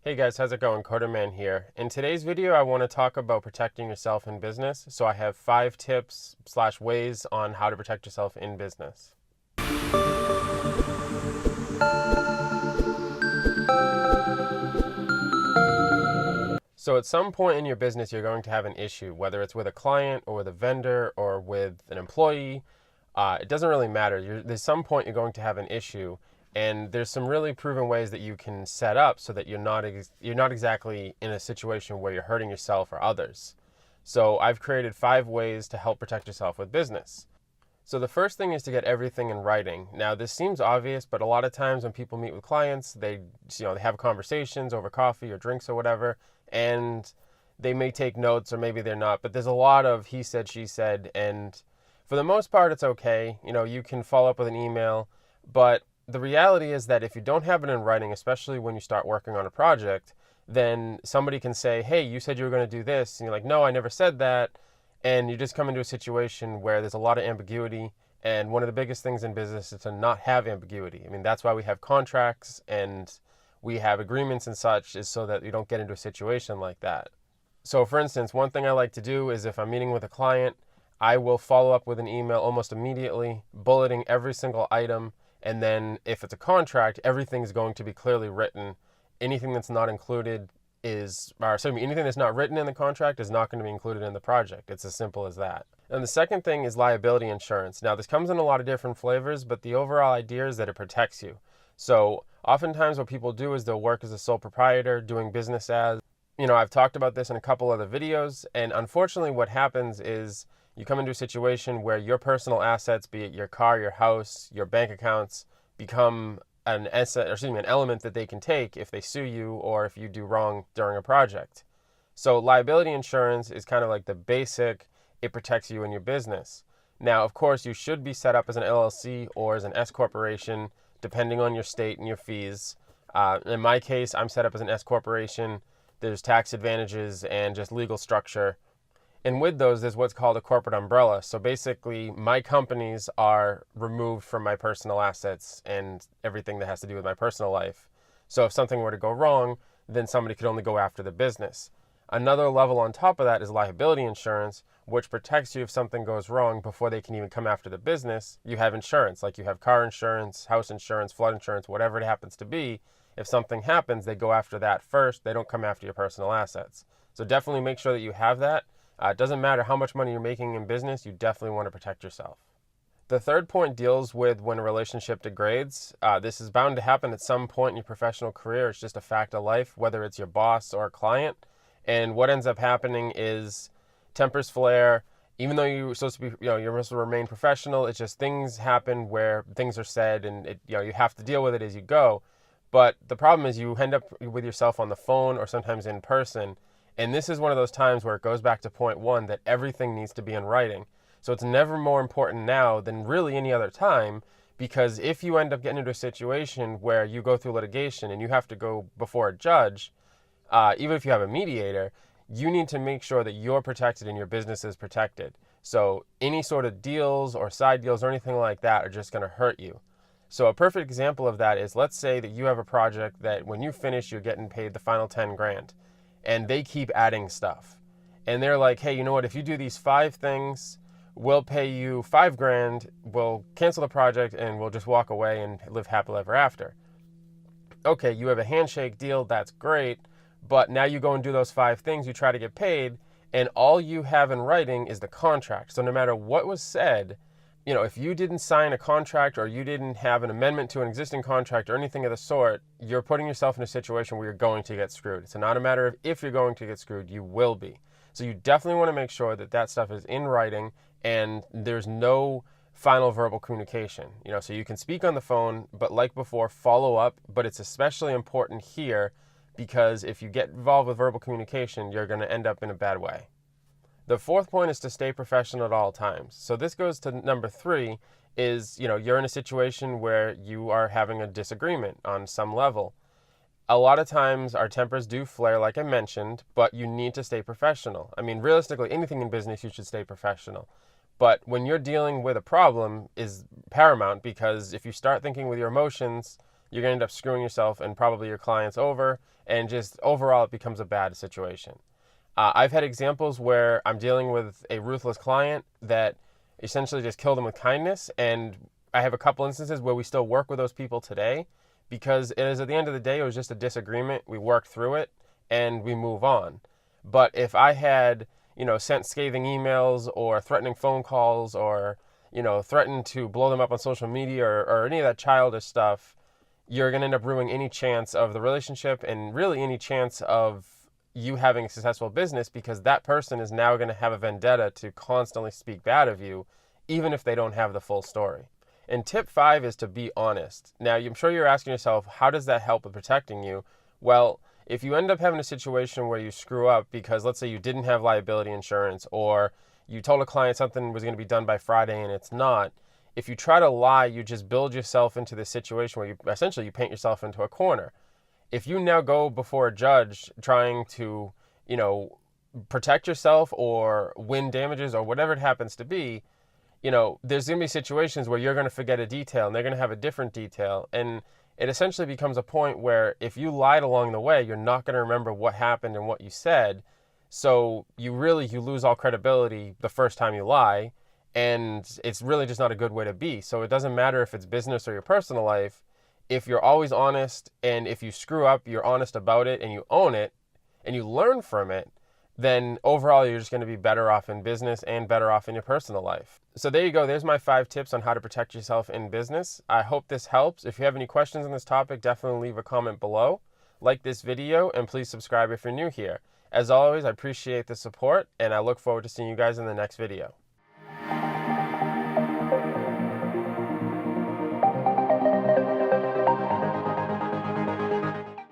Hey guys, how's it going? CoderMan here. In today's video, I want to talk about protecting yourself in business. So I have 5 tips/ways on how to protect yourself in business. So at some point in your business, you're going to have an issue, whether it's with a client or with a vendor or with an employee. It doesn't really matter. There's some point you're going to have an issue, and there's some really proven ways that you can set up so that you're not exactly in a situation where you're hurting yourself or others. So I've created 5 ways to help protect yourself with business. So the first thing is to get everything in writing. Now this seems obvious, but a lot of times when people meet with clients, they have conversations over coffee or drinks or whatever, and they may take notes or maybe they're not. But there's a lot of he said, she said, and for the most part, it's okay. You can follow up with an email, but the reality is that if you don't have it in writing, especially when you start working on a project, then somebody can say, hey, you said you were going to do this. And you're like, no, I never said that. And you just come into a situation where there's a lot of ambiguity. And one of the biggest things in business is to not have ambiguity. I mean, that's why we have contracts and we have agreements and such, is so that you don't get into a situation like that. So for instance, one thing I like to do is if I'm meeting with a client, I will follow up with an email almost immediately, bulleting every single item. And then if it's a contract, everything's going to be clearly written. Anything that's not included anything that's not written in the contract is not going to be included in the project. It's as simple as that. And the second thing is liability insurance. Now this comes in a lot of different flavors, but the overall idea is that it protects you. So oftentimes what people do is they'll work as a sole proprietor doing business as, I've talked about this in a couple other videos, and unfortunately what happens is you come into a situation where your personal assets, be it your car, your house, your bank accounts, become an element that they can take if they sue you or if you do wrong during a project. So liability insurance is kind of like the basic, it protects you in your business. Now, of course, you should be set up as an LLC or as an S corporation, depending on your state and your fees. In my case, I'm set up as an S corporation. There's tax advantages and just legal structure. And with those, there's what's called a corporate umbrella. So basically, my companies are removed from my personal assets and everything that has to do with my personal life. So if something were to go wrong, then somebody could only go after the business. Another level on top of that is liability insurance, which protects you if something goes wrong before they can even come after the business. You have insurance, like you have car insurance, house insurance, flood insurance, whatever it happens to be. If something happens, they go after that first. They don't come after your personal assets. So definitely make sure that you have that. It doesn't matter how much money you're making in business, you definitely want to protect yourself. The third point deals with when a relationship degrades. This is bound to happen at some point in your professional career. It's just a fact of life, whether it's your boss or a client. And what ends up happening is tempers flare. Even though you're supposed to be, you're supposed to remain professional, it's just things happen where things are said and you have to deal with it as you go. But the problem is you end up with yourself on the phone or sometimes in person. And this is one of those times where it goes back to point one, that everything needs to be in writing. So it's never more important now than really any other time, because if you end up getting into a situation where you go through litigation and you have to go before a judge, even if you have a mediator, you need to make sure that you're protected and your business is protected. So any sort of deals or side deals or anything like that are just going to hurt you. So a perfect example of that is, let's say that you have a project that when you finish, you're getting paid the final 10 grand. And they keep adding stuff. And they're like, hey, you know what? If you do these 5 things, we'll pay you 5 grand, we'll cancel the project, and we'll just walk away and live happily ever after. Okay, you have a handshake deal, that's great, but now you go and do those 5 things, you try to get paid, and all you have in writing is the contract. So no matter what was said, if you didn't sign a contract or you didn't have an amendment to an existing contract or anything of the sort, you're putting yourself in a situation where you're going to get screwed. It's not a matter of if you're going to get screwed, you will be. So you definitely want to make sure that that stuff is in writing and there's no final verbal communication. So you can speak on the phone, but like before, follow up. But it's especially important here because if you get involved with verbal communication, you're going to end up in a bad way. The fourth point is to stay professional at all times. So this goes to number 3 is, you're in a situation where you are having a disagreement on some level. A lot of times our tempers do flare, like I mentioned, but you need to stay professional. I mean, realistically, anything in business, you should stay professional. But when you're dealing with a problem is paramount, because if you start thinking with your emotions, you're going to end up screwing yourself and probably your clients over, and just overall it becomes a bad situation. I've had examples where I'm dealing with a ruthless client that essentially just killed them with kindness, and I have a couple instances where we still work with those people today because it is, at the end of the day, it was just a disagreement. We worked through it and we move on. But if I had, sent scathing emails or threatening phone calls or, threatened to blow them up on social media or any of that childish stuff, you're going to end up ruining any chance of the relationship and really any chance of you having a successful business, because that person is now going to have a vendetta to constantly speak bad of you, even if they don't have the full story. And tip 5 is to be honest. Now, I'm sure you're asking yourself, how does that help with protecting you? Well, if you end up having a situation where you screw up because, let's say, you didn't have liability insurance, or you told a client something was going to be done by Friday and it's not, if you try to lie, you just build yourself into this situation where you paint yourself into a corner. If you now go before a judge trying to, protect yourself or win damages or whatever it happens to be, there's going to be situations where you're going to forget a detail and they're going to have a different detail. And it essentially becomes a point where if you lied along the way, you're not going to remember what happened and what you said. So you lose all credibility the first time you lie. And it's really just not a good way to be. So it doesn't matter if it's business or your personal life. If you're always honest, and if you screw up, you're honest about it and you own it and you learn from it, then overall you're just going to be better off in business and better off in your personal life. So there you go. There's my 5 tips on how to protect yourself in business. I hope this helps. If you have any questions on this topic, definitely leave a comment below. Like this video and please subscribe if you're new here. As always, I appreciate the support and I look forward to seeing you guys in the next video.